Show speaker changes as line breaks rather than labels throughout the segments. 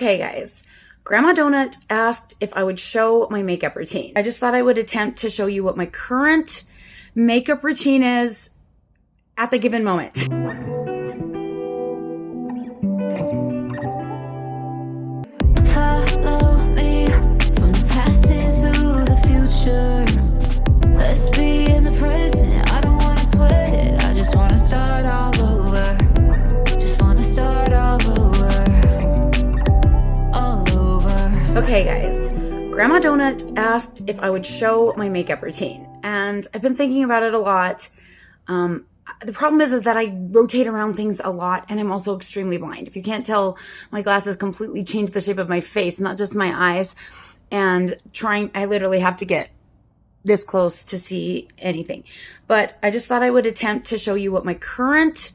Okay guys, Grandma Donut asked if I would show my makeup routine. I just thought I would attempt to show you what my current makeup routine is at the given moment.
Follow me from the past into the future. Let's be in the present. I don't wanna sweat it. I just wanna start all over. Just wanna start all over.
Okay guys, Grandma Donut asked if I would show my makeup routine, and I've been thinking about it a lot. The problem is that I rotate around things a lot, and I'm also extremely blind. If you can't tell, my glasses completely changed the shape of my face, not just my eyes, and I literally have to get this close to see anything. But I just thought I would attempt to show you what my current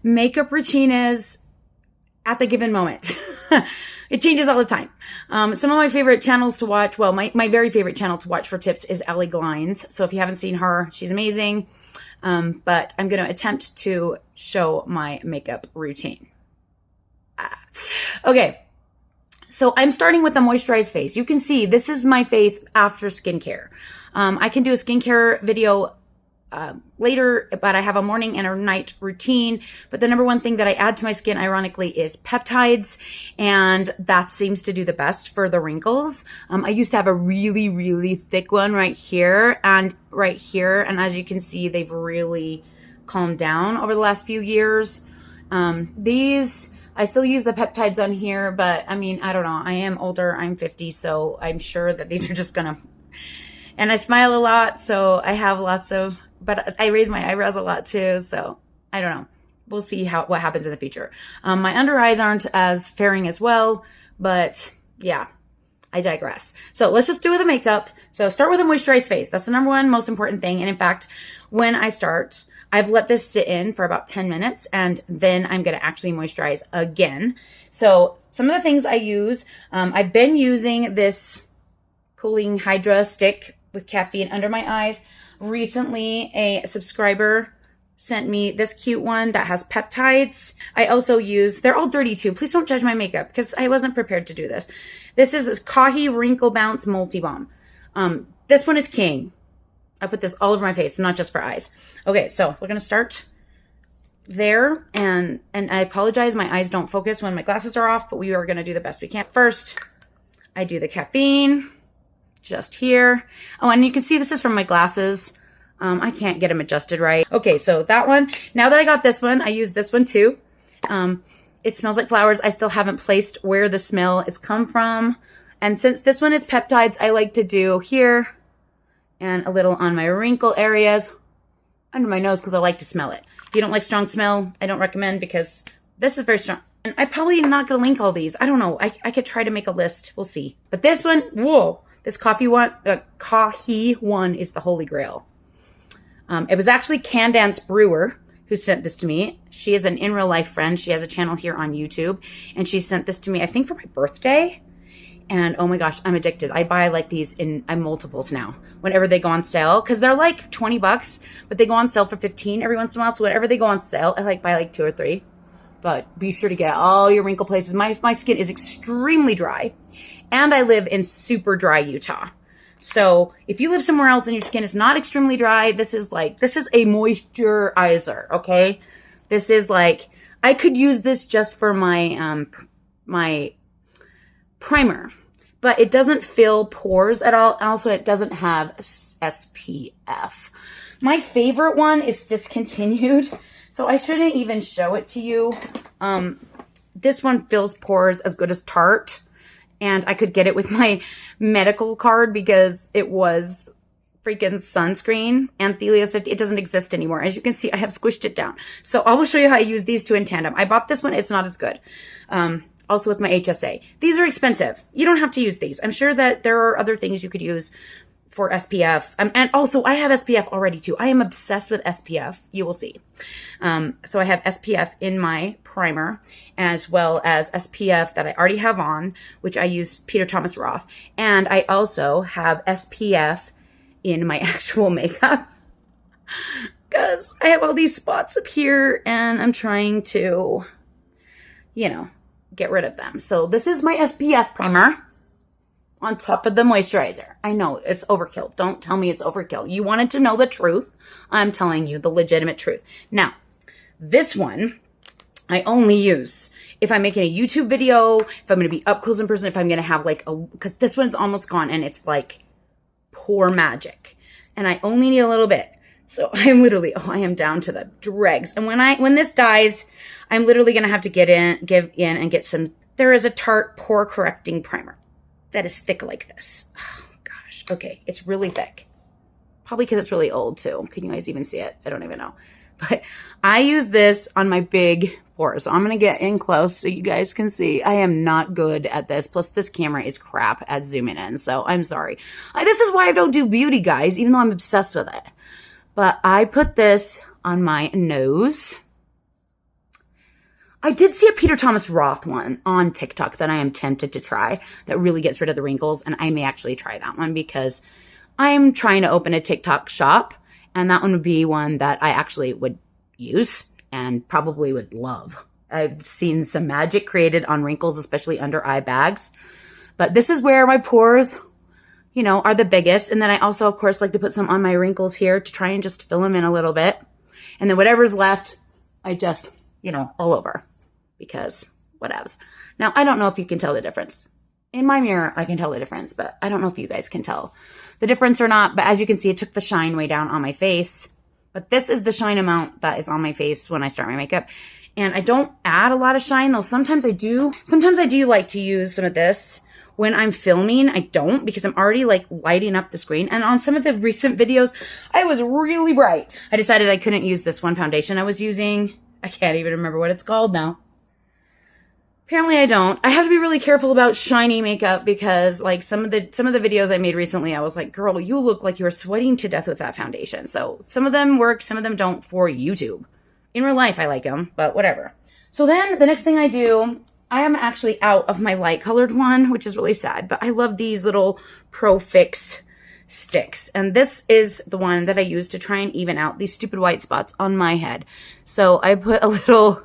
makeup routine is at the given moment. It changes all the time. Some of my favorite channels to watch, well, my very favorite channel to watch for tips is Ellie Glines. So if you haven't seen her, she's amazing. But I'm going to attempt to show my makeup routine. Okay. So I'm starting with a moisturized face. You can see this is my face after skincare. I can do a skincare video later, but I have a morning and a night routine. But the number one thing that I add to my skin, ironically, is peptides, and that seems to do the best for the wrinkles. I used to have a really, really thick one right here and right here, and as you can see, they've really calmed down over the last few years. I still use the peptides on here, but I mean, I don't know. I am older. I'm 50, so I'm sure that these are just gonna... And I smile a lot, so I have lots of... But I raise my eyebrows a lot too, so I don't know. We'll see what happens in the future. My under eyes aren't as faring as well, but yeah, I digress. So let's just do the makeup. So start with a moisturized face. That's the number one most important thing. And in fact, when I start, I've let this sit in for about 10 minutes, and then I'm going to actually moisturize again. So some of the things I use, I've been using this cooling Hydra stick with caffeine under my eyes. Recently, a subscriber sent me this cute one that has peptides. I also use, they're all dirty too. Please don't judge my makeup because I wasn't prepared to do this. This is Kahi Wrinkle Bounce Multi Balm. This one is king. I put this all over my face, not just for eyes. Okay, so we're going to start there. And I apologize, my eyes don't focus when my glasses are off, but we are going to do the best we can. First, I do the caffeine. Just here. Oh, and you can see this is from my glasses. I can't get them adjusted right. Okay, so that one. Now that I got this one, I use this one too. It smells like flowers. I still haven't placed where the smell is come from. And since this one is peptides, I like to do here and a little on my wrinkle areas under my nose because I like to smell it. If you don't like strong smell, I don't recommend because this is very strong. And I'm probably not going to link all these. I don't know. I could try to make a list. We'll see. But this one, whoa. This Kahi one is the holy grail. It was actually Candance Brewer who sent this to me. She is an in real life friend. She has a channel here on YouTube, and she sent this to me, I think, for my birthday. And oh my gosh, I'm addicted. I buy like these in multiples now whenever they go on sale because they're like 20 bucks, but they go on sale for 15 every once in a while. So whenever they go on sale, I like buy like 2 or 3. But be sure to get all your wrinkle places. My skin is extremely dry, and I live in super dry Utah. So if you live somewhere else and your skin is not extremely dry, this is a moisturizer, okay? This is like, I could use this just for my my primer, but it doesn't fill pores at all. Also, it doesn't have SPF. My favorite one is discontinued, so I shouldn't even show it to you. This one fills pores as good as Tarte, and I could get it with my medical card because it was freaking sunscreen. Anthelia's 50. It doesn't exist anymore. As you can see, I have squished it down. So I will show you how I use these two in tandem. I bought this one. It's not as good. Also with my HSA. These are expensive. You don't have to use these. I'm sure that there are other things you could use for SPF. And also, I have SPF already too. I am obsessed with SPF. You will see. So I have SPF in my primer, as well as SPF that I already have on, which I use Peter Thomas Roth. And I also have SPF in my actual makeup because I have all these spots up here and I'm trying to, you know, get rid of them. So this is my SPF primer on top of the moisturizer. I know it's overkill. Don't tell me it's overkill. You wanted to know the truth. I'm telling you the legitimate truth. Now, this one I only use if I'm making a YouTube video, if I'm going to be up close in person, if I'm going to have like because this one's almost gone and it's like poor magic. And I only need a little bit. So I'm literally, I am down to the dregs. And when this dies, I'm literally going to have to give in and get some, there is a Tarte pore correcting primer that is thick like this. Oh gosh. Okay. It's really thick. Probably because it's really old too. Can you guys even see it? I don't even know. But I use this on my big pores. So I'm going to get in close so you guys can see. I am not good at this. Plus this camera is crap at zooming in. So I'm sorry. This is why I don't do beauty, guys, even though I'm obsessed with it. But I put this on my nose. I did see a Peter Thomas Roth one on TikTok that I am tempted to try that really gets rid of the wrinkles. And I may actually try that one because I'm trying to open a TikTok shop. And that one would be one that I actually would use and probably would love. I've seen some magic created on wrinkles, especially under eye bags. But this is where my pores, you know, are the biggest. And then I also, of course, like to put some on my wrinkles here to try and just fill them in a little bit. And then whatever's left, I just, you know, all over because whatevs. Now, I don't know if you can tell the difference. In my mirror, I can tell the difference, but I don't know if you guys can tell the difference or not. But as you can see, it took the shine way down on my face. But this is the shine amount that is on my face when I start my makeup. And I don't add a lot of shine, though. Sometimes I do. Sometimes I do like to use some of this when I'm filming. I don't because I'm already like lighting up the screen. And on some of the recent videos, I was really bright. I decided I couldn't use this one foundation I was using. I can't even remember what it's called now. Apparently I don't. I have to be really careful about shiny makeup because like some of the videos I made recently, I was like, girl, you look like you're sweating to death with that foundation. So some of them work, some of them don't for YouTube. In real life, I like them, but whatever. So then the next thing I do, I am actually out of my light colored one, which is really sad, but I love these little Pro Fix sticks. And this is the one that I use to try and even out these stupid white spots on my head. So I put a little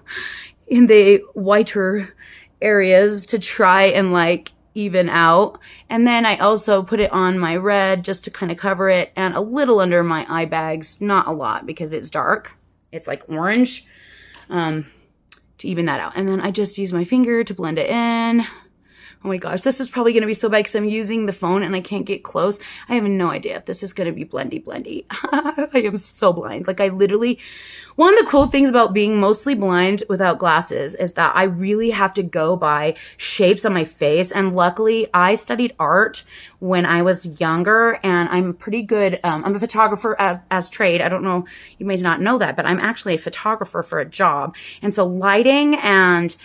in the whiter areas to try and like even out. And then I also put it on my red just to kind of cover it and a little under my eye bags. Not a lot because it's dark. It's like orange to even that out. And then I just use my finger to blend it in. Oh my gosh, this is probably going to be so bad because I'm using the phone and I can't get close. I have no idea if this is going to be blendy. I am so blind. Like I literally, one of the cool things about being mostly blind without glasses is that I really have to go by shapes on my face. And luckily I studied art when I was younger and I'm pretty good. I'm a photographer as trade. I don't know, you may not know that, but I'm actually a photographer for a job. And so lighting and,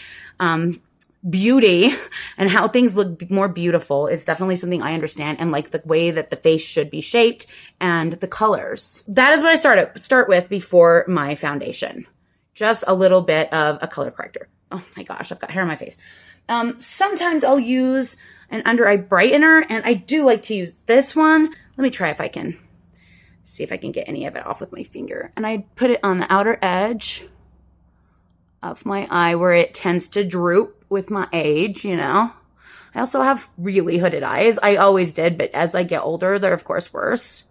beauty and how things look more beautiful is definitely something I understand, and like the way that the face should be shaped and the colors. That is what I start with before my foundation. Just a little bit of a color corrector. Oh my gosh, I've got hair on my face. Sometimes I'll use an under eye brightener, and I do like to use this one. Let me try if I can see if I can get any of it off with my finger. And I put it on the outer edge of my eye where it tends to droop with my age, you know. I also have really hooded eyes. I always did, but as I get older, they're of course worse.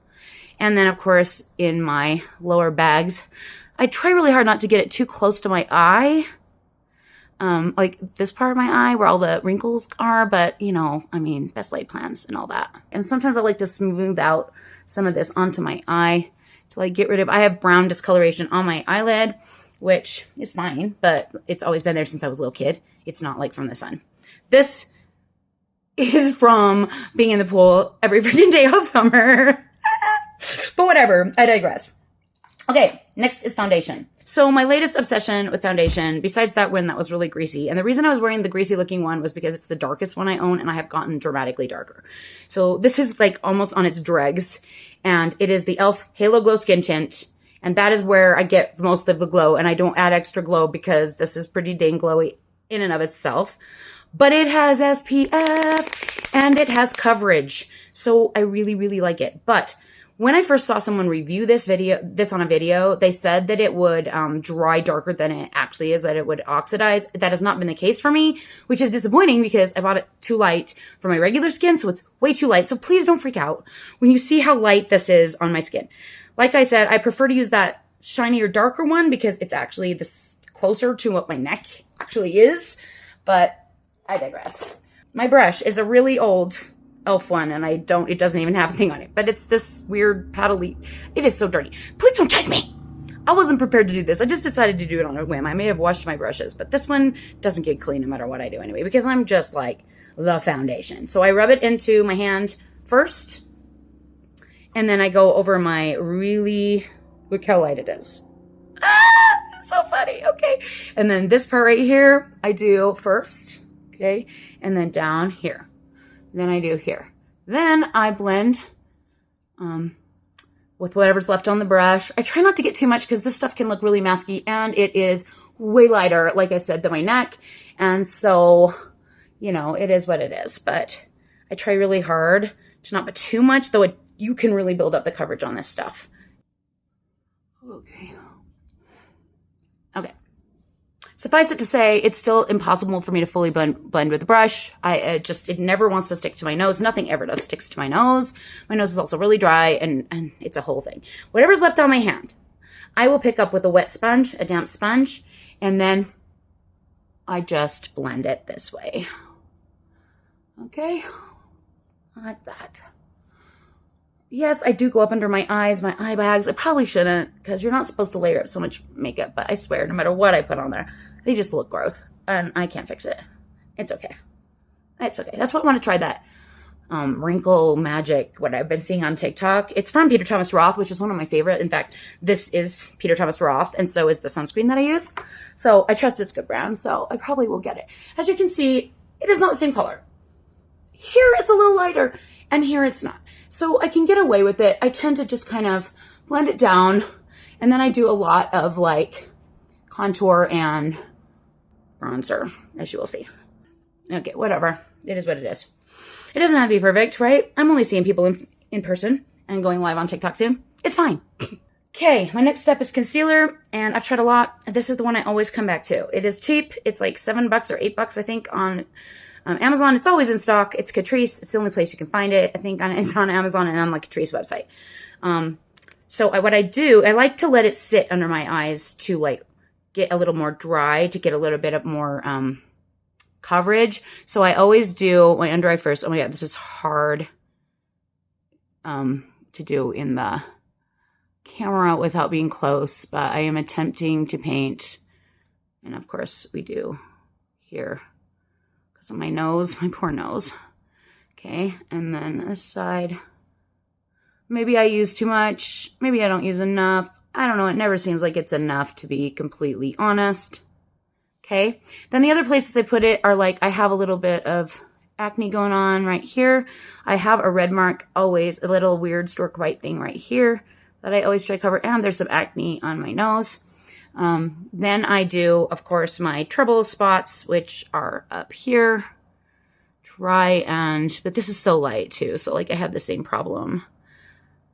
And then of course in my lower bags, I try really hard not to get it too close to my eye. Like this part of my eye where all the wrinkles are, but you know, I mean, best laid plans and all that. And sometimes I like to smooth out some of this onto my eye to like get rid of, I have brown discoloration on my eyelid, which is fine, but it's always been there since I was a little kid. It's not like from the sun. This is from being in the pool every freaking day all summer. But whatever, I digress. Okay, next is foundation. So my latest obsession with foundation, besides that one that was really greasy, and the reason I was wearing the greasy looking one was because it's the darkest one I own and I have gotten dramatically darker. So this is like almost on its dregs, and it is the e.l.f. Halo Glow Skin Tint. And that is where I get most of the glow, and I don't add extra glow because this is pretty dang glowy in and of itself. But it has SPF and it has coverage. So I really, really like it. But When I first saw someone review this on a video, they said that it would dry darker than it actually is, that it would oxidize. That has not been the case for me, which is disappointing because I bought it too light for my regular skin, so it's way too light. So please don't freak out when you see how light this is on my skin. Like I said, I prefer to use that shinier, darker one because it's actually this closer to what my neck actually is, but I digress. My brush is a really old e.l.f. one, and it doesn't even have a thing on it, but it's this weird paddly. It is so dirty. Please don't judge me. I wasn't prepared to do this. I just decided to do it on a whim. I may have washed my brushes, but this one doesn't get clean no matter what I do anyway, because I'm just like the foundation. So I rub it into my hand first, and then I go over my look how light it is. It's so funny. Okay. And then this part right here, I do first. Okay. And then down here. Then I do here. Then I blend with whatever's left on the brush. I try not to get too much because this stuff can look really masky, and it is way lighter, like I said, than my neck. And so, you know, it is what it is. But I try really hard to not put too much, though you can really build up the coverage on this stuff. Okay. Okay. Suffice it to say, it's still impossible for me to fully blend with the brush. It never wants to stick to my nose. Nothing ever does sticks to my nose. My nose is also really dry, and it's a whole thing. Whatever's left on my hand, I will pick up with a wet sponge, a damp sponge, and then I just blend it this way. Okay? Like that. Yes, I do go up under my eyes, my eye bags. I probably shouldn't, because you're not supposed to layer up so much makeup, but I swear, no matter what I put on there, they just look gross, and I can't fix it. It's okay. It's okay. That's why I want to try that wrinkle magic, what I've been seeing on TikTok. It's from Peter Thomas Roth, which is one of my favorite. In fact, this is Peter Thomas Roth, and so is the sunscreen that I use. So I trust it's good brand, so I probably will get it. As you can see, it is not the same color. Here it's a little lighter, and here it's not. So I can get away with it. I tend to just kind of blend it down, and then I do a lot of like contour and bronzer, as you will see. Okay, whatever. It is what it is. It doesn't have to be perfect, right? I'm only seeing people in person and going live on TikTok soon. It's fine. Okay, my next step is concealer, and I've tried a lot. This is the one I always come back to. It is cheap. It's like $7 or $8, I think, on Amazon. It's always in stock. It's Catrice. It's the only place you can find it. I think it's on Amazon and on the Catrice website. So what I do, I like to let it sit under my eyes to like get a little more dry, to get a little bit of more coverage. So I always do my under eye first. Oh my God, this is hard to do in the camera without being close, but I am attempting to paint. And of course we do here. So my nose, my poor nose. Okay, and then this side. Maybe I use too much. Maybe I don't use enough. I don't know. It never seems like it's enough, to be completely honest. Okay, then the other places I put it are like, I have a little bit of acne going on right here. I have a red mark always, a little weird stork bite thing right here that I always try to cover. And there's some acne on my nose. Then I do, of course, my trouble spots, which are up here. But this is so light too. So like I have the same problem.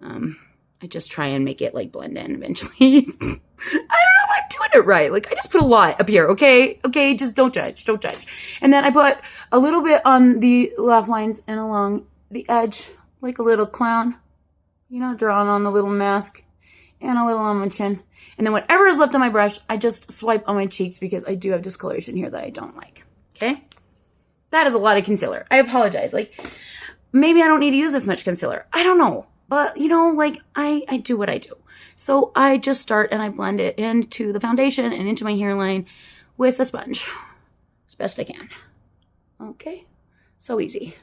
I just try and make it like blend in eventually. I don't know if I'm doing it right. Like I just put a lot up here. Okay. Okay. Just don't judge. Don't judge. And then I put a little bit on the laugh lines and along the edge, like a little clown, you know, drawing on the little mask, and a little on my chin. And then whatever is left on my brush, I just swipe on my cheeks because I do have discoloration here that I don't like. Okay? That is a lot of concealer. I apologize. Like, maybe I don't need to use this much concealer. I don't know. But, you know, like, I do what I do. So I just start and I blend it into the foundation and into my hairline with a sponge as best I can. Okay? So easy.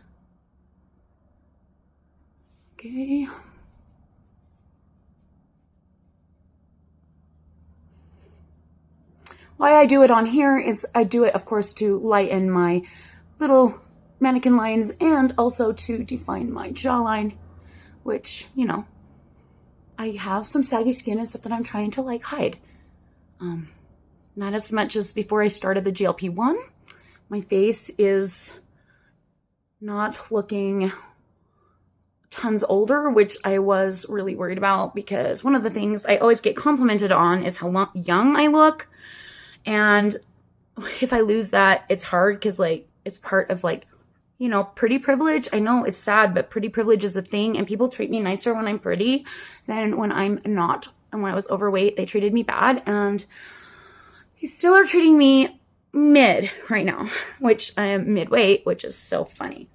Okay. Why I do it on here is I do it, of course, to lighten my little mannequin lines and also to define my jawline, which, you know, I have some saggy skin and stuff that I'm trying to like hide. Not as much as before I started the GLP-1. My face is not looking tons older, which I was really worried about because one of the things I always get complimented on is how young I look. And if I lose that, it's hard because like it's part of like, you know, pretty privilege. I know it's sad, but pretty privilege is a thing, and people treat me nicer when I'm pretty than when I'm not. And when I was overweight, they treated me bad, and they still are treating me mid right now, which I am midweight, which is so funny.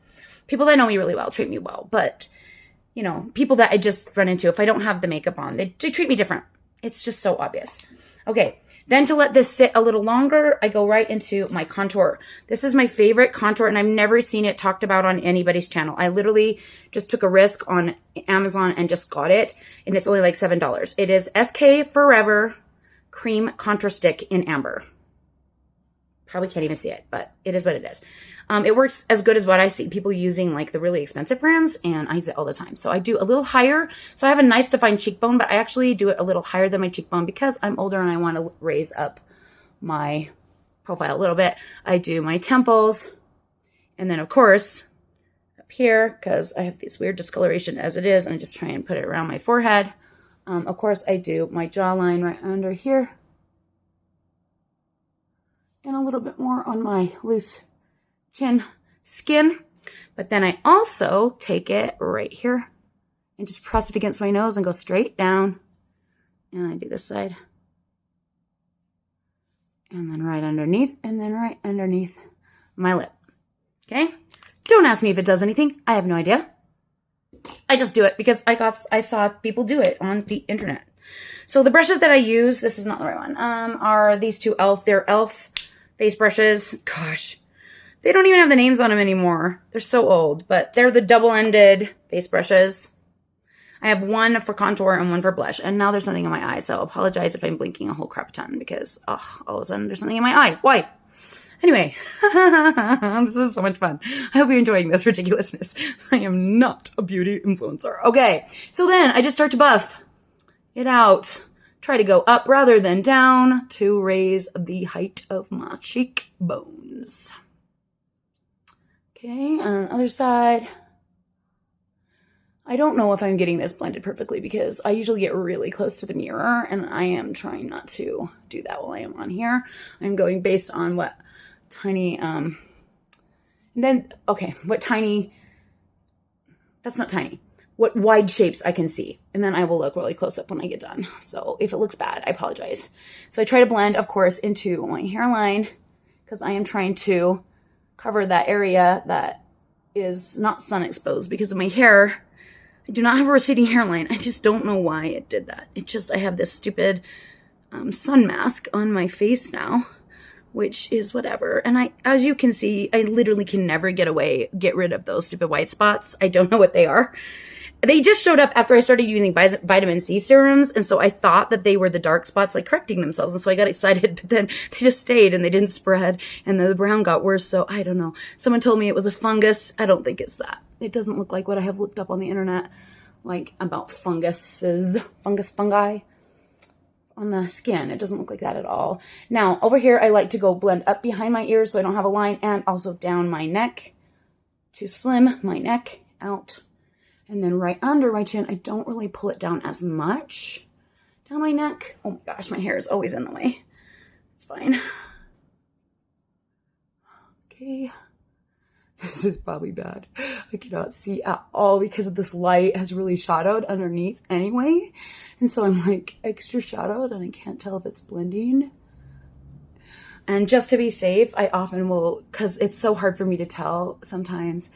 People that know me really well treat me well, but you know, people that I just run into, if I don't have the makeup on, they treat me different. It's just so obvious. Okay, then to let this sit a little longer, I go right into my contour. This is my favorite contour, and I've never seen it talked about on anybody's channel. I literally just took a risk on Amazon and just got it, and it's only like $7. It is SK Forever Cream Contour Stick in Amber. Probably can't even see it, but it is what it is. It works as good as what I see people using, like the really expensive brands, and I use it all the time. So I do a little higher. So I have a nice defined cheekbone, but I actually do it a little higher than my cheekbone because I'm older and I want to raise up my profile a little bit. I do my temples, and then of course up here, because I have this weird discoloration as it is, and I just try and put it around my forehead. Of course, I do my jawline right under here, and a little bit more on my loose chin skin. But then I also take it right here and just press it against my nose and go straight down. And I do this side. And then right underneath, and then right underneath my lip. Okay? Don't ask me if it does anything. I have no idea. I just do it because I saw people do it on the internet. So the brushes that I use, this is not the right one, are these two e.l.f. They're e.l.f. face brushes. Gosh. They don't even have the names on them anymore. They're so old, but they're the double-ended face brushes. I have one for contour and one for blush, and now there's something in my eye, so apologize if I'm blinking a whole crap ton because all of a sudden there's something in my eye. Why? Anyway, this is so much fun. I hope you're enjoying this ridiculousness. I am not a beauty influencer. Okay, so then I just start to buff it out. Try to go up rather than down to raise the height of my cheekbones. Okay, on the other side, I don't know if I'm getting this blended perfectly because I usually get really close to the mirror, and I am trying not to do that while I am on here. I'm going based on what tiny, what wide shapes I can see. And then I will look really close up when I get done. So if it looks bad, I apologize. So I try to blend, of course, into my hairline because I am trying to cover that area that is not sun exposed because of my hair. I do not have a receding hairline. I just don't know why it did that. I have this stupid sun mask on my face now, which is whatever. And as you can see, I literally can never get rid of those stupid white spots. I don't know what they are. They just showed up after I started using vitamin C serums, and so I thought that they were the dark spots, like correcting themselves, and so I got excited, but then they just stayed, and they didn't spread, and the brown got worse, so I don't know. Someone told me it was a fungus. I don't think it's that. It doesn't look like what I have looked up on the internet, like about fungi on the skin. It doesn't look like that at all. Now, over here, I like to go blend up behind my ears so I don't have a line, and also down my neck to slim my neck out. And then right under my chin, I don't really pull it down as much down my neck. Oh my gosh, my hair is always in the way. It's fine. Okay. This is probably bad. I cannot see at all because of this light has really shadowed underneath anyway. And so I'm like extra shadowed and I can't tell if it's blending. And just to be safe, I often will, because it's so hard for me to tell sometimes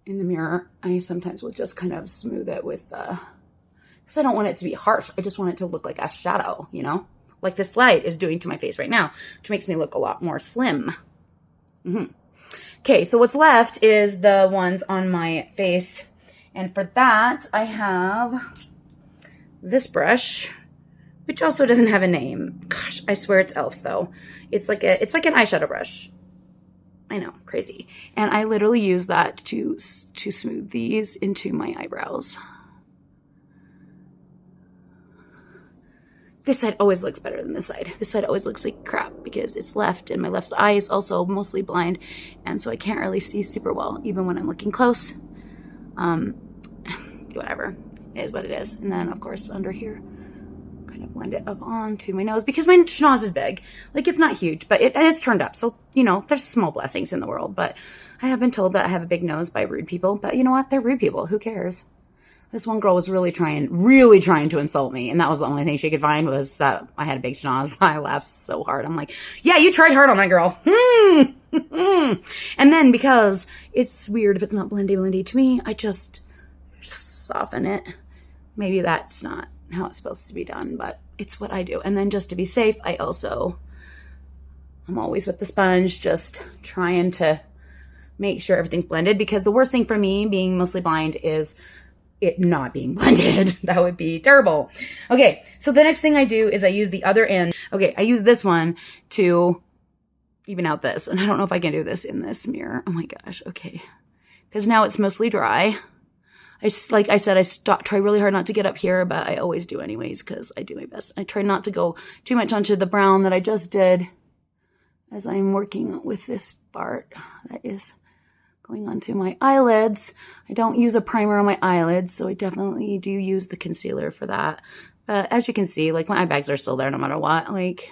in the mirror, I sometimes will just kind of smooth it with, because I don't want it to be harsh. I just want it to look like a shadow, you know, like this light is doing to my face right now, which makes me look a lot more slim. Okay, so what's left is the ones on my face. And for that, I have this brush, which also doesn't have a name. Gosh, I swear it's e.l.f. though. It's like an eyeshadow brush. I know, crazy. And I literally use that to smooth these into my eyebrows. This side always looks better than this side. This side always looks like crap because it's left, and my left eye is also mostly blind, and so I can't really see super well, even when I'm looking close. whatever. It is what it is. And then, of course, under here, kind of blend it up onto my nose because my schnoz is big. Like, it's not huge, but it's turned up. So, you know, there's small blessings in the world. But I have been told that I have a big nose by rude people. But you know what? They're rude people. Who cares? This one girl was really trying to insult me. And that was the only thing she could find was that I had a big schnoz. I laughed so hard. I'm like, yeah, you tried hard on that girl. And then because it's weird if it's not blendy to me, I just soften it. Maybe that's not how it's supposed to be done, but it's what I do. And then just to be safe, I'm always with the sponge, just trying to make sure everything's blended, because the worst thing for me being mostly blind is it not being blended. That would be terrible. Okay, so the next thing I do is I use the other end. Okay, I use this one to even out this, and I don't know if I can do this in this mirror. Oh my gosh, okay. Because now it's mostly dry. Like I said, I try really hard not to get up here, but I always do anyways because I do my best. I try not to go too much onto the brown that I just did as I'm working with this part that is going onto my eyelids. I don't use a primer on my eyelids, so I definitely do use the concealer for that. But as you can see, like, my eye bags are still there no matter what. Like,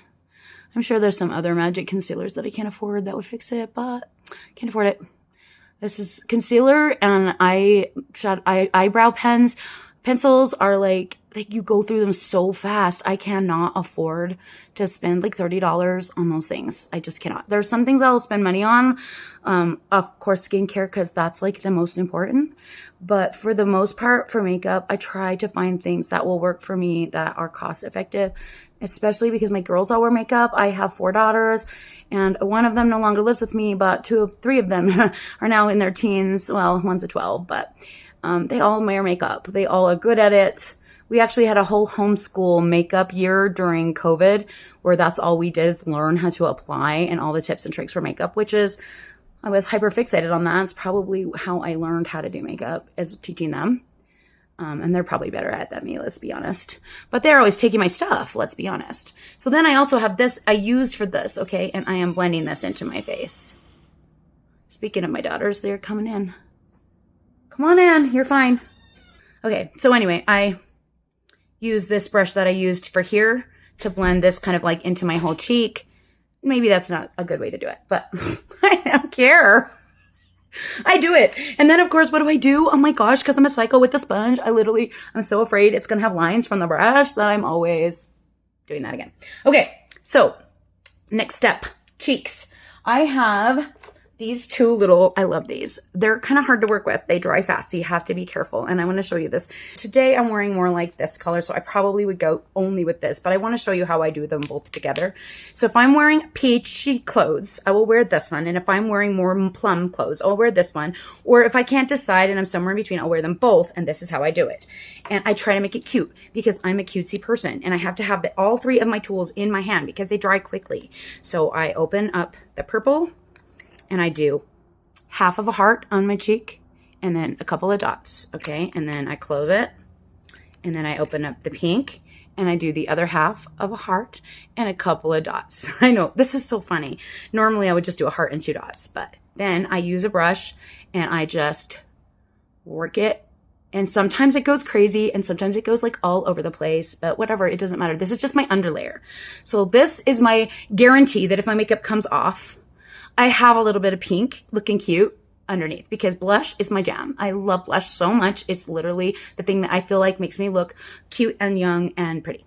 I'm sure there's some other magic concealers that I can't afford that would fix it, but can't afford it. This is concealer, and eyebrow pencils are like you go through them so fast. I cannot afford to spend like $30 on those things. I just cannot. There's some things I'll spend money on. Of course, skincare, because that's like the most important. But for the most part, for makeup, I try to find things that will work for me that are cost effective, especially because my girls all wear makeup. I have 4 daughters, and one of them no longer lives with me, but 3 of them are now in their teens. Well, one's a 12, but they all wear makeup. They all are good at it. We actually had a whole homeschool makeup year during COVID where that's all we did is learn how to apply and all the tips and tricks for makeup, which is, I was hyper fixated on that. It's probably how I learned how to do makeup, is teaching them. And they're probably better at it than me, let's be honest. But they're always taking my stuff, let's be honest. So then I also have this I used for this, okay? And I am blending this into my face. Speaking of my daughters, they're coming in. Come on in, you're fine. Okay, so anyway, I use this brush that I used for here to blend this kind of like into my whole cheek. Maybe that's not a good way to do it, but I don't care. I do it. And then, of course, what do? Oh my gosh, because I'm a psycho with the sponge. I'm so afraid it's going to have lines from the brush that I'm always doing that again. Okay, so next step, cheeks. I have these 2 little, I love these. They're kind of hard to work with. They dry fast, so you have to be careful. And I want to show you this. Today, I'm wearing more like this color, so I probably would go only with this. But I want to show you how I do them both together. So if I'm wearing peachy clothes, I will wear this one. And if I'm wearing more plum clothes, I'll wear this one. Or if I can't decide and I'm somewhere in between, I'll wear them both. And this is how I do it. And I try to make it cute because I'm a cutesy person. And I have to have all 3 of my tools in my hand because they dry quickly. So I open up the purple, and I do half of a heart on my cheek and then a couple of dots, okay? And then I close it, and then I open up the pink, and I do the other half of a heart and a couple of dots. I know, this is so funny. Normally, I would just do a heart and 2 dots, but then I use a brush, and I just work it. And sometimes it goes crazy, and sometimes it goes like all over the place, but whatever, it doesn't matter. This is just my underlayer. So this is my guarantee that if my makeup comes off, I have a little bit of pink looking cute underneath, because blush is my jam. I love blush so much. It's literally the thing that I feel like makes me look cute and young and pretty.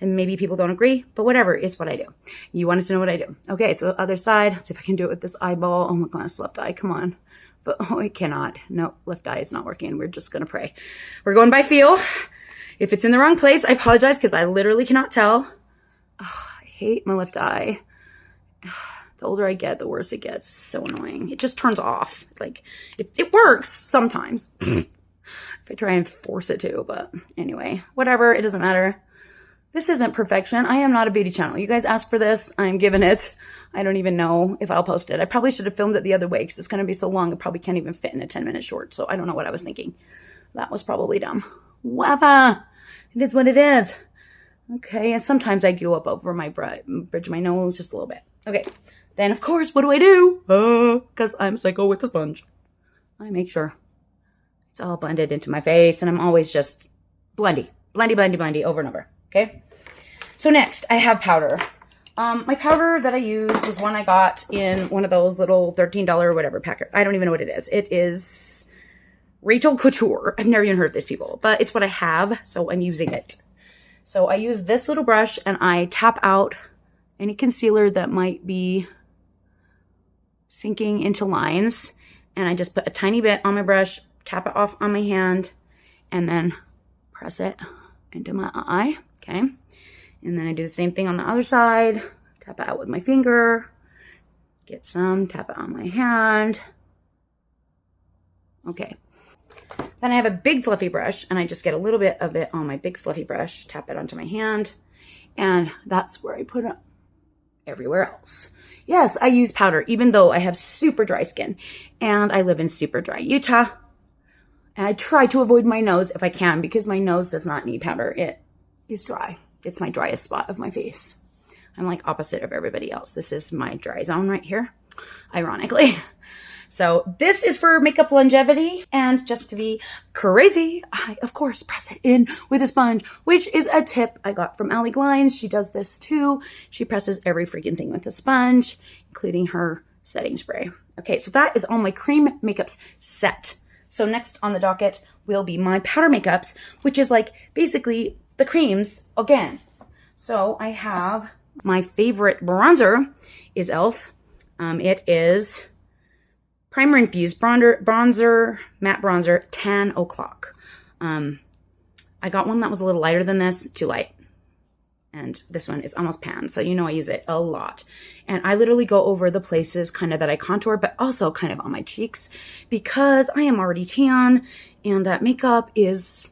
And maybe people don't agree, but whatever, it's what I do. You wanted to know what I do. Okay, so other side. Let's see if I can do it with this eyeball. Oh my gosh, left eye, come on. But oh, I cannot. No, left eye is not working. We're just gonna pray. We're going by feel. If it's in the wrong place, I apologize because I literally cannot tell. Oh, I hate my left eye. The older I get, the worse it gets. It's so annoying. It just turns off. Like, it works sometimes. If I try and force it to, but anyway, whatever. It doesn't matter. This isn't perfection. I am not a beauty channel. You guys asked for this. I'm giving it. I don't even know if I'll post it. I probably should have filmed it the other way because it's going to be so long. It probably can't even fit in a 10-minute short. So I don't know what I was thinking. That was probably dumb. Whatever. It is what it is. Okay. And sometimes I go up over my bridge of my nose just a little bit. Okay. Then, of course, what do? Because I'm psycho with the sponge. I make sure It's all blended into my face, and I'm always just blendy over and over, okay? So next, I have powder. My powder that I use was one I got in one of those little $13 or whatever packet. I don't even know what it is. It is Rachel Couture. I've never even heard of this, people, but it's what I have, so I'm using it. So I use this little brush, and I tap out any concealer that might be sinking into lines, and I just put a tiny bit on my brush, tap it off on my hand, and then press it into my eye, okay? And then I do the same thing on the other side, tap it out with my finger, get some, tap it on my hand, okay. Then I have a big fluffy brush, and I just get a little bit of it on my big fluffy brush, tap it onto my hand, and that's where I put it everywhere else. Yes, I use powder, even though I have super dry skin, and I live in super dry Utah, and I try to avoid my nose if I can, because my nose does not need powder. It is dry. It's my driest spot of my face. I'm like opposite of everybody else. This is my dry zone right here, ironically. So this is for makeup longevity, and just to be crazy, I, of course, press it in with a sponge, which is a tip I got from Allie Glines. She does this too. She presses every freaking thing with a sponge, including her setting spray. Okay, so that is all my cream makeups set. So next on the docket will be my powder makeups, which is like basically the creams again. So I have my favorite bronzer is e.l.f. It is Primer Infused Bronzer, Matte Bronzer, Tan O'Clock. I got one that was a little lighter than this, too light. And this one is almost pan, so you know I use it a lot. And I literally go over the places kind of that I contour, but also kind of on my cheeks, because I am already tan, and that makeup is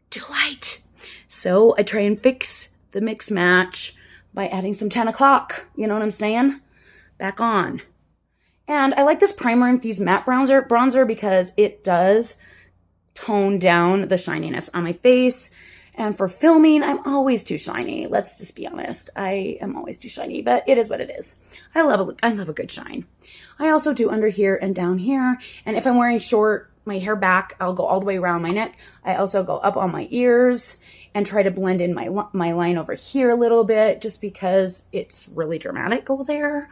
too light. So I try and fix the mix match by adding some 10 o'clock, you know what I'm saying? Back on. And I like this Primer Infused Matte Bronzer because it does tone down the shininess on my face. And for filming, I'm always too shiny. Let's just be honest. I am always too shiny, but it is what it is. I love a good shine. I also do under here and down here. And if I'm wearing short, my hair back, I'll go all the way around my neck. I also go up on my ears and try to blend in my line over here a little bit, just because it's really dramatic over there.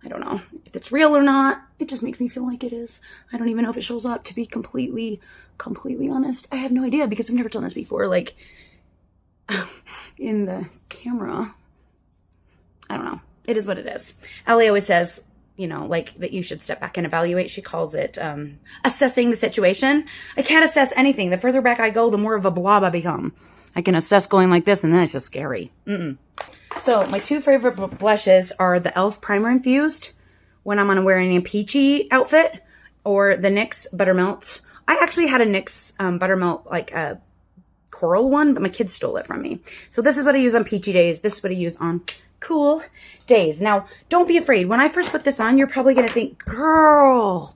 I don't know if it's real or not. It just makes me feel like it is. I don't even know if it shows up, to be completely honest. I have no idea, because I've never done this before, like in the camera. I don't know. It is what it is. Allie always says, you know, like that you should step back and evaluate. She calls it assessing the situation. I can't assess anything. The further back I go, the more of a blob I become. I can assess going like this, and then it's just scary. So my two favorite blushes are the e.l.f. Primer Infused when I'm wearing a peachy outfit, or the NYX Buttermelt. I actually had a NYX Buttermelt, like a coral one, but my kids stole it from me. So this is what I use on peachy days. This is what I use on cool days. Now, don't be afraid. When I first put this on, you're probably going to think, girl,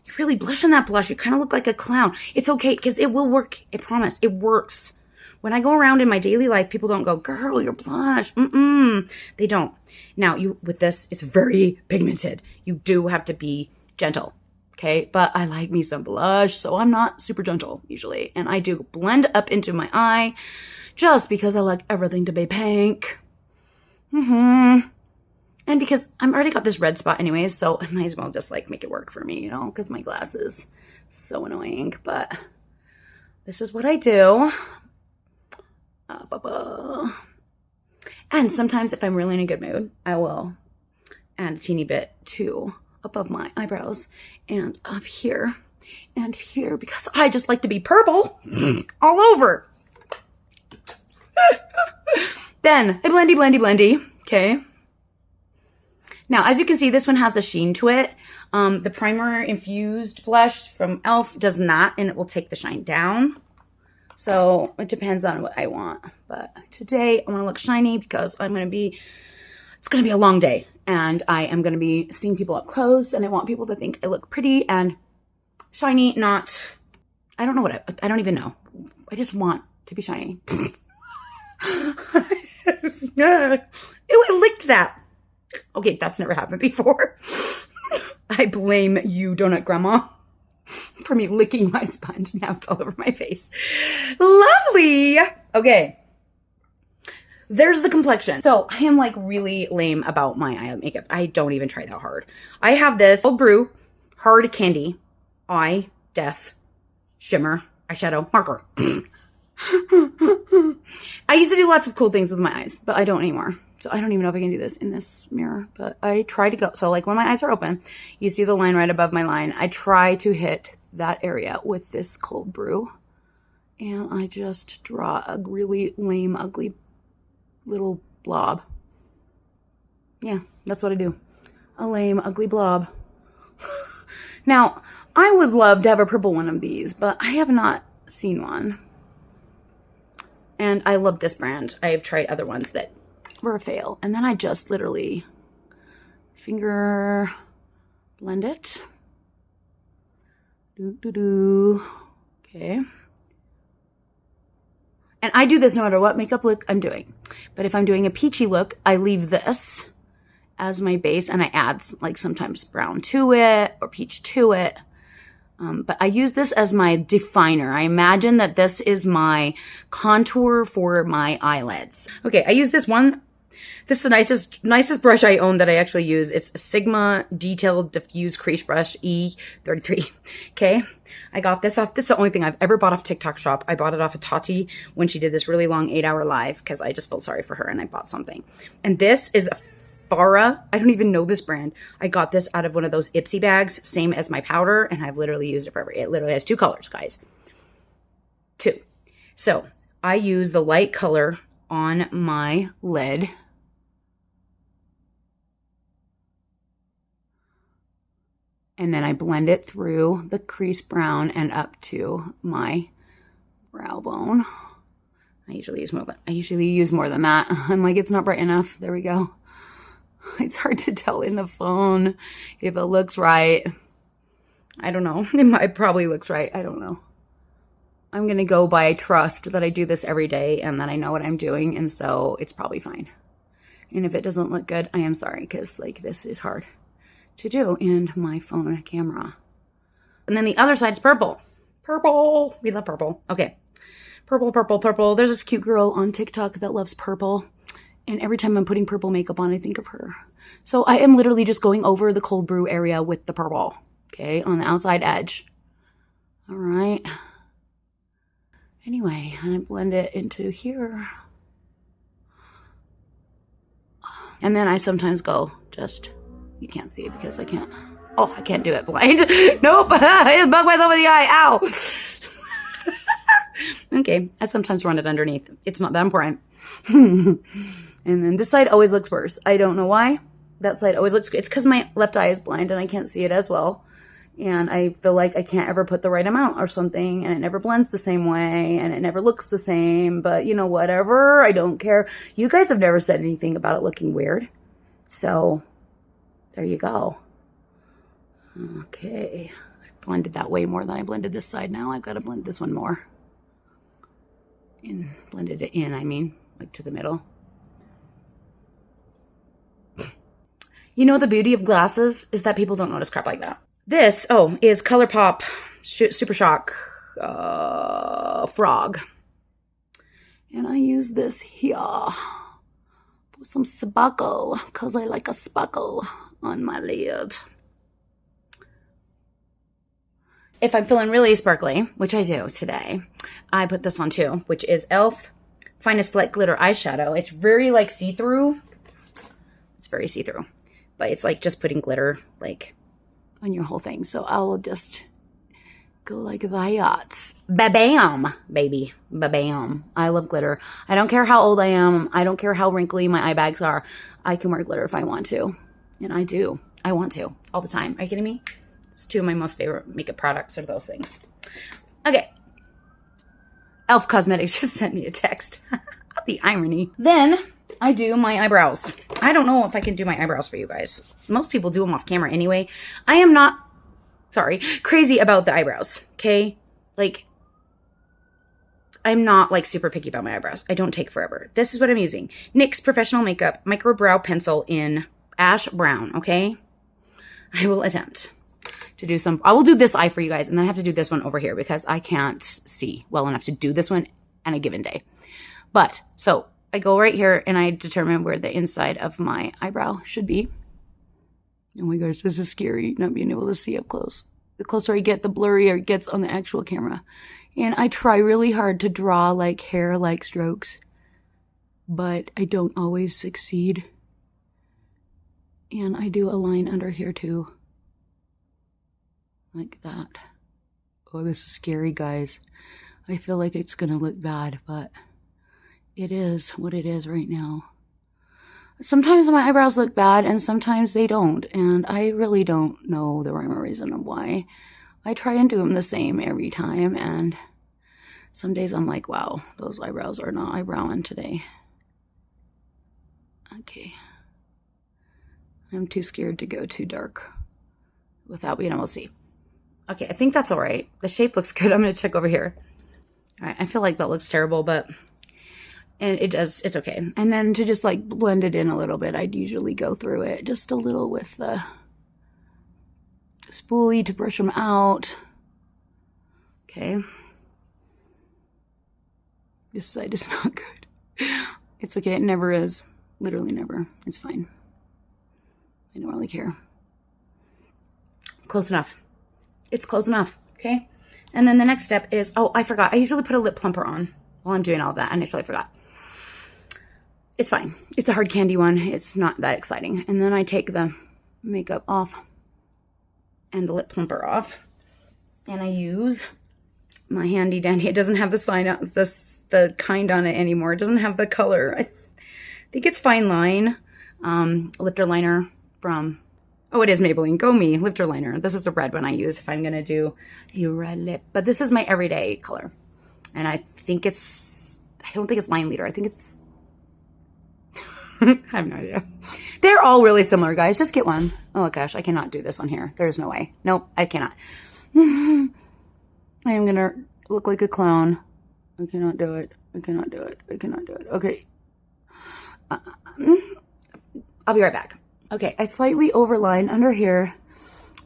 you're really blushing that blush. You kind of look like a clown. It's okay, because it will work. I promise. It works. When I go around in my daily life, people don't go, girl, you're blush. They don't. Now, with this, it's very pigmented. You do have to be gentle, okay? But I like me some blush, so I'm not super gentle usually. And I do blend up into my eye just because I like everything to be pink. And because I'm already got this red spot anyways, so I might as well just like make it work for me, you know, because my glasses so annoying. But this is what I do. And sometimes if I'm really in a good mood, I will add a teeny bit too above my eyebrows and up here and here, because I just like to be purple all over. Then I blendy, okay? Now, as you can see, this one has a sheen to it. The Primer Infused blush from e.l.f. does not, and it will take the shine down. So it depends on what I want. But today I want to look shiny, because it's going to be a long day. And I am going to be seeing people up close, and I want people to think I look pretty and shiny, not, I don't know I don't even know. I just want to be shiny. Ew, I licked that. Okay, that's never happened before. I blame you, Donut Grandma. for me licking my sponge. Now it's all over my face. Lovely. Okay. There's the complexion. So I am like really lame about my eye makeup. I don't even try that hard. I have this Cold Brew Hard Candy Eye Def Shimmer Eyeshadow Marker. I used to do lots of cool things with my eyes, but I don't anymore. So I don't even know if I can do this in this mirror, but I try to go. So like when my eyes are open, you see the line right above my line. I try to hit that area with this Cold Brew. And I just draw a really lame, ugly little blob. Yeah, that's what I do. A lame, ugly blob. Now, I would love to have a purple one of these, but I have not seen one. And I love this brand. I've tried other ones that were a fail. And then I just literally finger blend it. Okay. And I do this no matter what makeup look I'm doing. But if I'm doing a peachy look, I leave this as my base and I add like sometimes brown to it or peach to it. But I use this as my definer. I imagine that this is my contour for my eyelids. Okay, I use this one. This is the nicest brush I own that I actually use. It's a Sigma Detailed Diffuse Crease Brush E33. Okay, I got this off. This is the only thing I've ever bought off TikTok Shop. I bought it off of Tati when she did this really long 8-hour live because I just felt sorry for her and I bought something. And this is a Farah. I don't even know this brand. I got this out of one of those Ipsy bags, same as my powder, and I've literally used it forever. It literally has 2 colors, guys. 2. So I use the light color on my lid. And then I blend it through the crease brown and up to my brow bone. I usually use more than that. I'm like, it's not bright enough. There we go. It's hard to tell in the phone if it looks right. I don't know. It probably looks right. I don't know. I'm going to go by trust that I do this every day and that I know what I'm doing. And so it's probably fine. And if it doesn't look good, I am sorry because like this is hard to do in my phone camera. And then the other side is purple. Purple. We love purple. Okay. Purple, purple, purple. There's this cute girl on TikTok that loves purple. And every time I'm putting purple makeup on, I think of her. So I am literally just going over the Cold Brew area with the purple. Okay, on the outside edge. All right. Anyway, I blend it into here. And then I sometimes go just, you can't see it because I can't. Oh, I can't do it blind. Nope, I bugged myself in the eye. Ow. Okay, I sometimes run it underneath. It's not that important. And then this side always looks worse. I don't know why. That side always looks good. It's because my left eye is blind and I can't see it as well. And I feel like I can't ever put the right amount or something. And it never blends the same way. And it never looks the same. But, you know, whatever. I don't care. You guys have never said anything about it looking weird. So, there you go. Okay. I blended that way more than I blended this side now. I've got to blend this one more. And blended it in, I mean, like to the middle. You know, the beauty of glasses is that people don't notice crap like that. This, is ColourPop Super Shock Frog. And I use this here for some sparkle, because I like a sparkle on my lid. If I'm feeling really sparkly, which I do today, I put this on too, which is e.l.f. Finest Fleck Glitter Eyeshadow. It's very like see-through. It's very see-through. But it's like just putting glitter like on your whole thing. So I will just go like that. Ba-bam, baby. Ba-bam. I love glitter. I don't care how old I am. I don't care how wrinkly my eye bags are. I can wear glitter if I want to. And I do. I want to. All the time. Are you kidding me? It's 2 of my most favorite makeup products are those things. Okay. e.l.f. Cosmetics just sent me a text. The irony. Then I do my eyebrows. I don't know if I can do my eyebrows for you guys. Most people do them off camera anyway. I am not, crazy about the eyebrows, okay? Like, I'm not, like, super picky about my eyebrows. I don't take forever. This is what I'm using. NYX Professional Makeup Micro Brow Pencil in Ash Brown, okay? I will attempt to do some, I will do this eye for you guys, and then I have to do this one over here because I can't see well enough to do this one on a given day. But, so, I go right here and I determine where the inside of my eyebrow should be. Oh my gosh, this is scary, not being able to see up close. The closer I get, the blurrier it gets on the actual camera. And I try really hard to draw like hair-like strokes, but I don't always succeed. And I do a line under here too. Like that. Oh, this is scary, guys. I feel like it's gonna look bad, but it is what it is right now. Sometimes my eyebrows look bad and sometimes they don't, and I really don't know the rhyme or reason of why. I try and do them the same every time, and some days I'm like, wow, those eyebrows are not eyebrowing today. Okay. I'm too scared to go too dark without being able to see. Okay, I think that's all right. The shape looks good. I'm going to check over here. All right, I feel like that looks terrible, but and it does, it's okay. And then to just like blend it in a little bit, I'd usually go through it just a little with the spoolie to brush them out. Okay. This side is not good. It's okay, it never is. Literally never. It's fine. I don't really care. Close enough. It's close enough, okay? And then the next step is, oh, I forgot. I usually put a lip plumper on while I'm doing all of that, and I totally forgot. It's fine. It's a hard candy one. It's not that exciting. And then I take the makeup off and the lip plumper off, and I use my handy dandy. It doesn't have the sign out, the kind on it anymore. It doesn't have the color. I think it's Fine Line lifter liner from, oh, it is Maybelline. Go Me lifter liner. This is the red one I use if I'm going to do a red lip. But this is my everyday color. And I think it's, I don't think it's Line Leader. I think it's, I have no idea. They're all really similar, guys. Just get one. Oh gosh, I cannot do this on here. There's no way. Nope, I cannot. I am going to look like a clown. I cannot do it. I cannot do it. I cannot do it. Okay. I'll be right back. Okay, I slightly overline under here,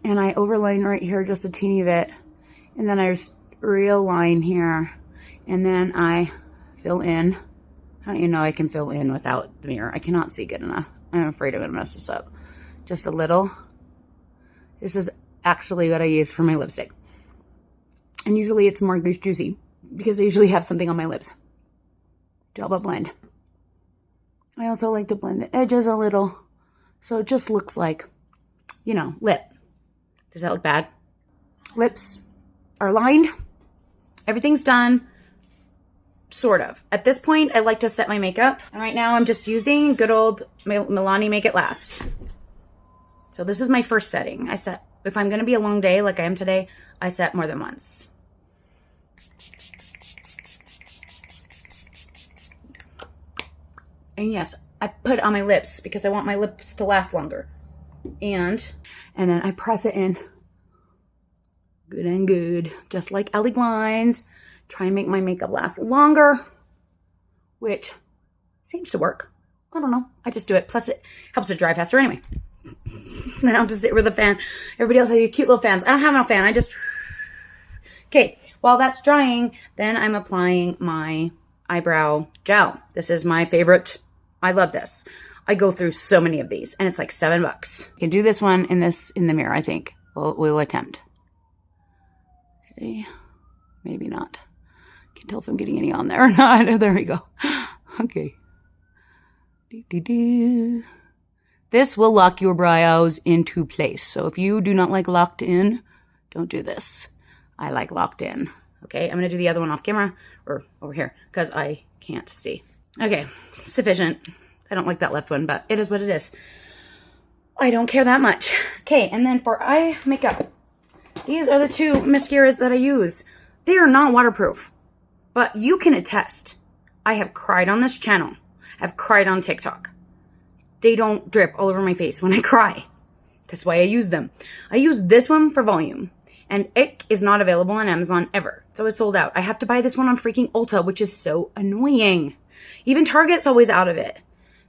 and I overline right here just a teeny bit, and then I just realign here, and then I fill in. I don't even know I can fill in without the mirror. I cannot see good enough. I'm afraid I'm going to mess this up. Just a little. This is actually what I use for my lipstick. And usually it's more juicy because I usually have something on my lips. Do but blend. I also like to blend the edges a little so it just looks like, you know, lip. Does that look bad? Lips are lined. Everything's done. Sort of. At this point, I like to set my makeup. And right now I'm just using good old Milani Make It Last. So this is my first setting. I set, if I'm going to be a long day like I am today, I set more than once. And yes, I put it on my lips because I want my lips to last longer. And then I press it in. Good and good. Just like Ellie Glines. Try and make my makeup last longer, which seems to work. I don't know. I just do it. Plus, it helps it dry faster anyway. Then I don't have to sit with a fan. Everybody else has these cute little fans. I don't have no fan. I just... Okay, while that's drying, then I'm applying my eyebrow gel. This is my favorite. I love this. I go through so many of these, and it's like $7. You can do this one in the mirror, I think. We'll attempt. Okay, maybe not. Can't tell if I'm getting any on there or not. There we go. Okay. This will lock your brows into place. So if you do not like locked in, don't do this. I like locked in. Okay, I'm going to do the other one off camera or over here because I can't see. Okay, sufficient. I don't like that left one, but it is what it is. I don't care that much. Okay, and then for eye makeup, these are the two mascaras that I use. They are not waterproof. But you can attest, I have cried on this channel. I've cried on TikTok. They don't drip all over my face when I cry. That's why I use them. I use this one for volume. And it is not available on Amazon ever. So it's sold out. I have to buy this one on freaking Ulta, which is so annoying. Even Target's always out of it.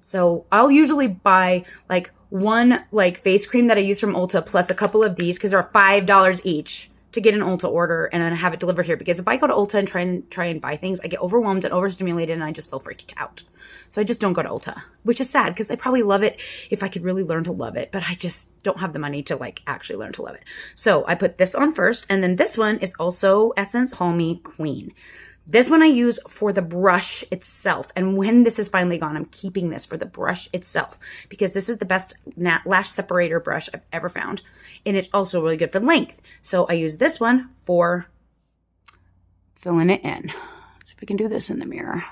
So I'll usually buy like one like face cream that I use from Ulta plus a couple of these because they're $5 each to get an Ulta order and then have it delivered here. Because if I go to Ulta and try and buy things, I get overwhelmed and overstimulated and I just feel freaked out. So I just don't go to Ulta, which is sad because I probably love it if I could really learn to love it, but I just don't have the money to like actually learn to love it. So I put this on first, and then this one is also Essence Call Me Queen. This one I use for the brush itself. And when this is finally gone, I'm keeping this for the brush itself because this is the best lash separator brush I've ever found. And it's also really good for length. So I use this one for filling it in. Let's see if we can do this in the mirror.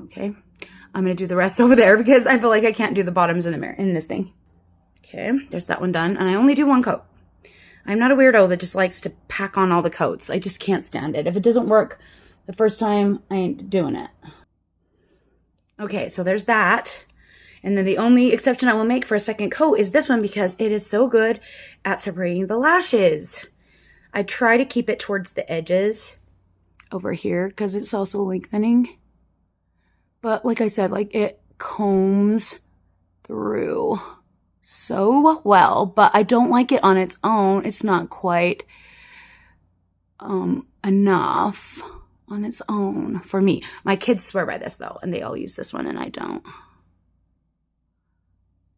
Okay, I'm going to do the rest over there because I feel like I can't do the bottoms in the mirror in this thing. Okay, there's that one done. And I only do one coat. I'm not a weirdo that just likes to pack on all the coats. I just can't stand it. If it doesn't work the first time, I ain't doing it. Okay, so there's that. And then the only exception I will make for a second coat is this one because it is so good at separating the lashes. I try to keep it towards the edges over here because it's also lengthening. But like I said, like it combs through so well, but I don't like it on its own. It's not quite enough on its own for me. My kids swear by this though, and they all use this one and I don't.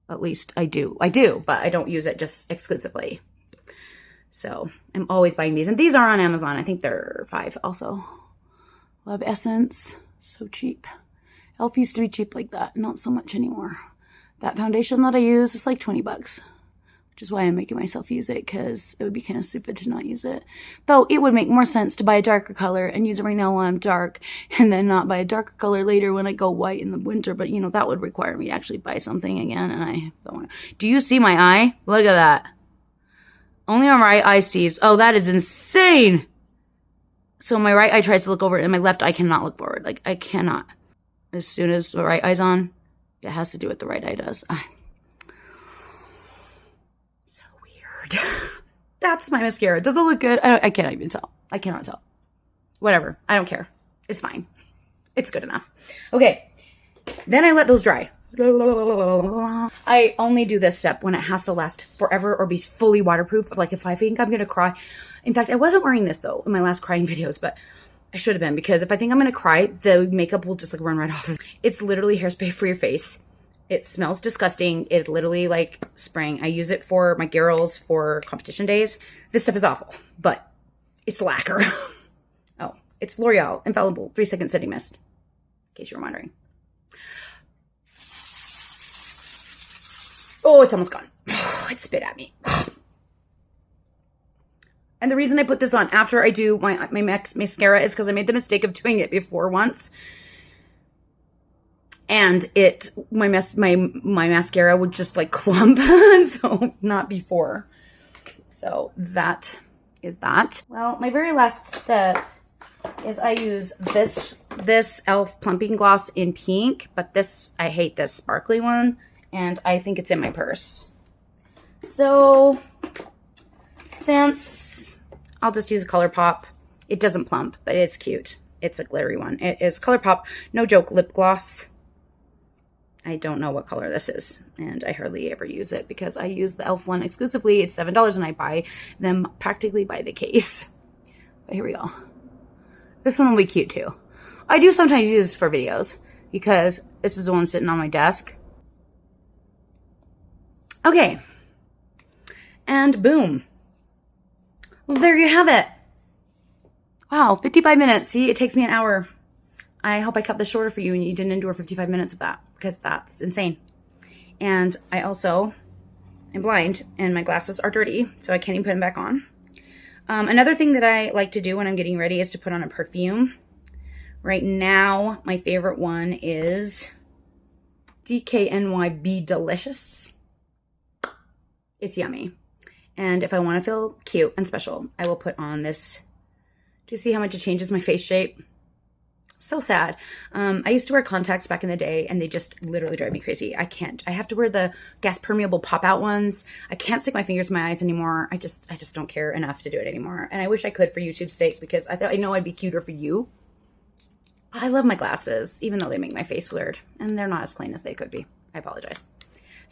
At least I do, but I don't use it just exclusively. So I'm always buying these, and these are on Amazon. I think they're $5 also. Love Essence, so cheap. Elf used to be cheap like that, not so much anymore. That foundation that I use is like 20 bucks, which is why I'm making myself use it because it would be kind of stupid to not use it. Though it would make more sense to buy a darker color and use it right now while I'm dark and then not buy a darker color later when I go white in the winter. But you know, that would require me to actually buy something again, and I don't want to. Do you see my eye? Look at that. Only my right eye sees. Oh, that is insane. So my right eye tries to look over and my left eye cannot look forward. Like I cannot. As soon as the right eye's on, it has to do what the right eye does. So weird. That's my mascara. Does it look good? I can't even tell. I cannot tell. Whatever. I don't care. It's fine. It's good enough. Okay. Then I let those dry. I only do this step when it has to last forever or be fully waterproof. Like if I think I'm going to cry. In fact, I wasn't wearing this though in my last crying videos, but I should have been, because if I think I'm going to cry, the makeup will just like run right off. It's literally hairspray for your face. It smells disgusting. It literally like spraying. I use it for my girls for competition days. This stuff is awful, but it's lacquer. Oh, it's L'Oreal Infallible 3-second setting mist, in case you were wondering. Oh, it's almost gone. It spit at me. And the reason I put this on after I do my mascara is because I made the mistake of doing it before once. And my mascara would just like clump. So not before. So that is that. Well, my very last step is I use this e.l.f. plumping gloss in pink. But I hate this sparkly one. And I think it's in my purse. So since I'll just use a ColourPop. It doesn't plump, but it's cute. It's a glittery one. It is ColourPop, no joke, lip gloss. I don't know what color this is, and I hardly ever use it because I use the e.l.f. one exclusively. It's $7, and I buy them practically by the case. But here we go. This one will be cute, too. I do sometimes use this for videos because this is the one sitting on my desk. Okay. And boom. Well, there you have it. Wow, 55 minutes. See, it takes me an hour. I hope I cut this shorter for you and you didn't endure 55 minutes of that because that's insane. And I also am blind and my glasses are dirty, so I can't even put them back on. Another thing that I like to do when I'm getting ready is to put on a perfume. Right now, my favorite one is DKNY Be Delicious. It's yummy. And if I want to feel cute and special, I will put on this. Do you see how much it changes my face shape? So sad. I used to wear contacts back in the day and they just literally drive me crazy. I can't. I have to wear the gas permeable pop out ones. I can't stick my fingers in my eyes anymore. I just don't care enough to do it anymore. And I wish I could for YouTube's sake because I know I'd be cuter for you. I love my glasses, even though they make my face weird and they're not as clean as they could be. I apologize.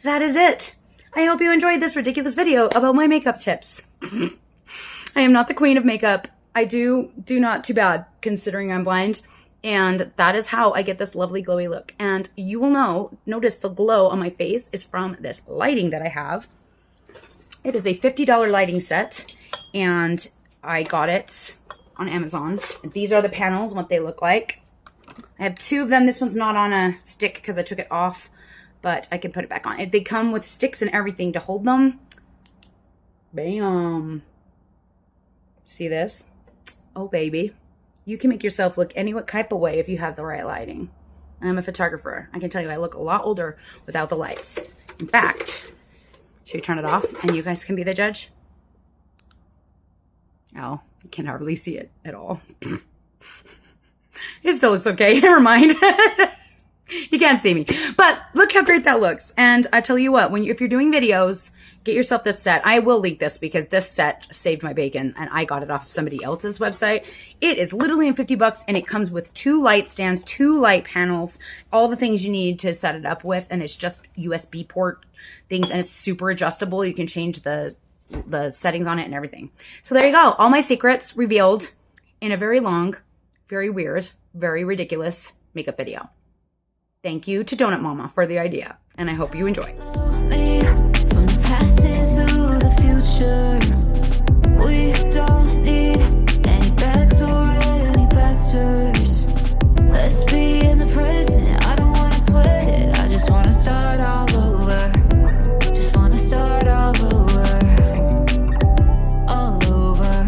That is it. I hope you enjoyed this ridiculous video about my makeup tips. I am not the queen of makeup. I do not too bad considering I'm blind. And that is how I get this lovely glowy look. And you will notice the glow on my face is from this lighting that I have. It is a $50 lighting set. And I got it on Amazon. And these are the panels, what they look like. I have 2 of them. This one's not on a stick because I took it off. But I can put it back on. They come with sticks and everything to hold them. Bam. See this? Oh, baby. You can make yourself look any type of way if you have the right lighting. I'm a photographer. I can tell you I look a lot older without the lights. In fact, should we turn it off and you guys can be the judge? Oh, you can hardly see it at all. It still looks okay. Never mind. You can't see me. But look how great that looks. And I tell you what, if you're doing videos, get yourself this set. I will link this because this set saved my bacon and I got it off somebody else's website. It is literally $50 and it comes with 2 light stands, 2 light panels, all the things you need to set it up with. And it's just USB port things and it's super adjustable. You can change the settings on it and everything. So there you go. All my secrets revealed in a very long, very weird, very ridiculous makeup video. Thank you to Donut Mama for the idea, and I hope you enjoy.
From the past into the future.